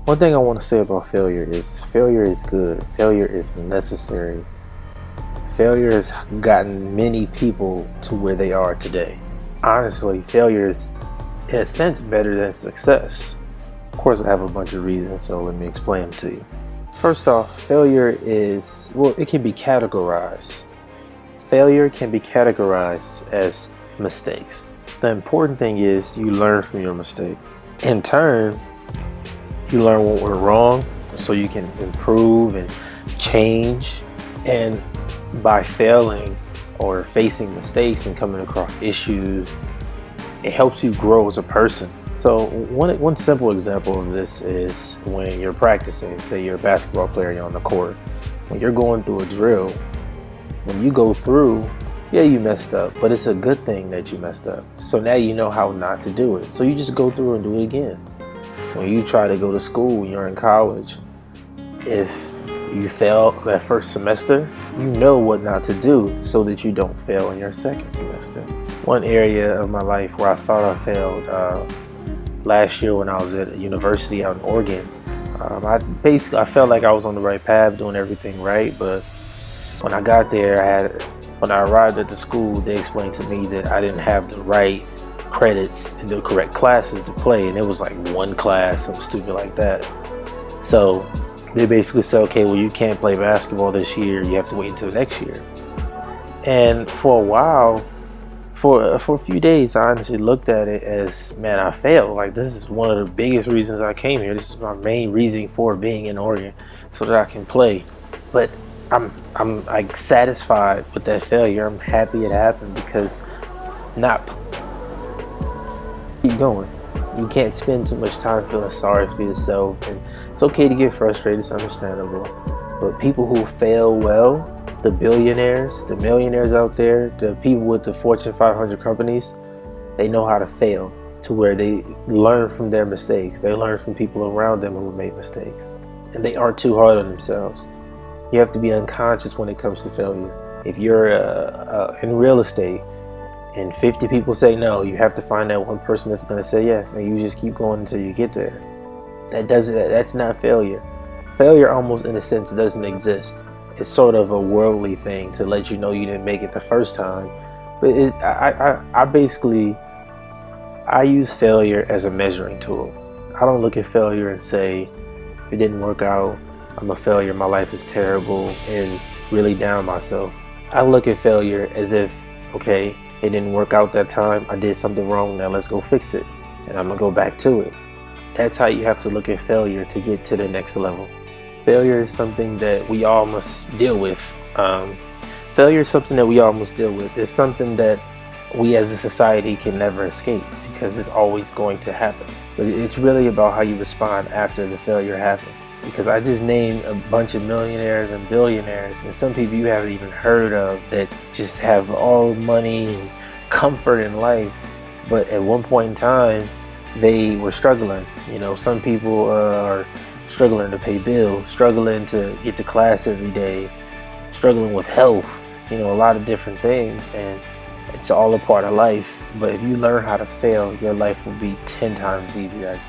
One thing I want to say about failure is good. Failure is necessary. Failure has gotten many people to where they are today. Honestly, failure is, in a sense, better than success. Of course, I have a bunch of reasons, so let me explain them to you. First off, it can be categorized. Failure can be categorized as mistakes. The important thing is you learn from your mistake. In turn, you learn what went wrong so you can improve and change. And by failing or facing mistakes and coming across issues, it helps you grow as a person. So one simple example of this is when you're practicing, say you're a basketball player, you're on the court. When you're going through a drill, when you go through, yeah, you messed up, but it's a good thing that you messed up. So now you know how not to do it. So you just go through and do it again. When you try to go to school, you're in college, if you fail that first semester, you know what not to do so that you don't fail in your second semester. One area of my life where I thought I failed last year when I was at a university out in Oregon, I felt like I was on the right path, doing everything right, but when I got there, when I arrived at the school, they explained to me that I didn't have the right credits in the correct classes to play, and it was like one class, something stupid like that. So they basically said, okay, well, you can't play basketball this year, you have to wait until next year. And for a while, for a few days, I honestly looked at it as, man, I failed. Like, this is one of the biggest reasons I came here. This is my main reason for being in Oregon, so that I can play. But I'm like satisfied with that failure. I'm happy it happened because not keep going. You can't spend too much time feeling sorry for yourself, and it's okay to get frustrated, it's understandable. But people who fail well, the billionaires, the millionaires out there, the people with the Fortune 500 companies, they know how to fail to where they learn from their mistakes. They learn from people around them who made mistakes. And they aren't too hard on themselves. You have to be unconscious when it comes to failure. If you're in real estate, and 50 people say no, you have to find that one person that's going to say yes, and you just keep going until you get there. That's not failure. Failure almost in a sense doesn't exist. It's sort of a worldly thing to let you know you didn't make it the first time. But I use failure as a measuring tool. I don't look at failure and say, if it didn't work out, I'm a failure, my life is terrible, and really down myself. I look at failure as if, okay, it didn't work out that time, I did something wrong, now let's go fix it, and I'm gonna go back to it. That's how you have to look at failure to get to the next level. Failure is something that we all must deal with. Failure is something that we all must deal with. It's something that we as a society can never escape because it's always going to happen. But it's really about how you respond after the failure happened. Because I just named a bunch of millionaires and billionaires, and some people you haven't even heard of that just have all money and comfort in life, but at one point in time they were struggling. You know, some people are struggling to pay bills, struggling to get to class every day, struggling with health, you know, a lot of different things, and it's all a part of life. But if you learn how to fail, your life will be 10 times easier.